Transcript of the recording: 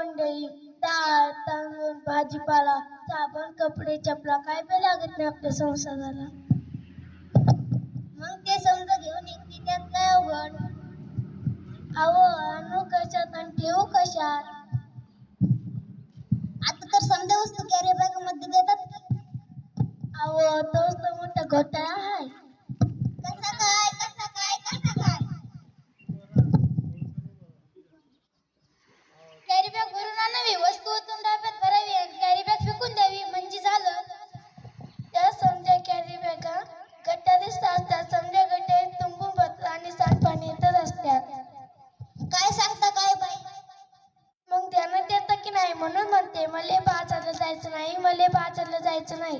मंडई, डाळ तांदूळ भाजीपाला साबण कपडे चपला काय बी लागत नाही आपल्या संसाराला. मग ते समजा घेऊन एकटी त्यात काय अवघड. अहो आणू कशात आणि ठेवू कशात. आता तर समजा वस्तू कॅरी बॅग मध्ये देतात. अहो तोच तर मोठा घोटाळा आहे. कसा काय कसा काय कसा काय. कॅरी बॅग भरून आणावी, वस्तू ओतून डब्यात भरावी आणि कॅरी बॅग फेकून द्यावी म्हणजे झालं. त्या समजा कॅरी बॅगा गटारीत असतात. समजा गटारीत तुंबून भरतात आणि सांडपाणी येतच असतात. काय सांगता काय बाई. मग ध्यानात येतं की नाही म्हणून म्हणते मले बाजारला जायचं नाही, मले बाजारला जायचं नाही.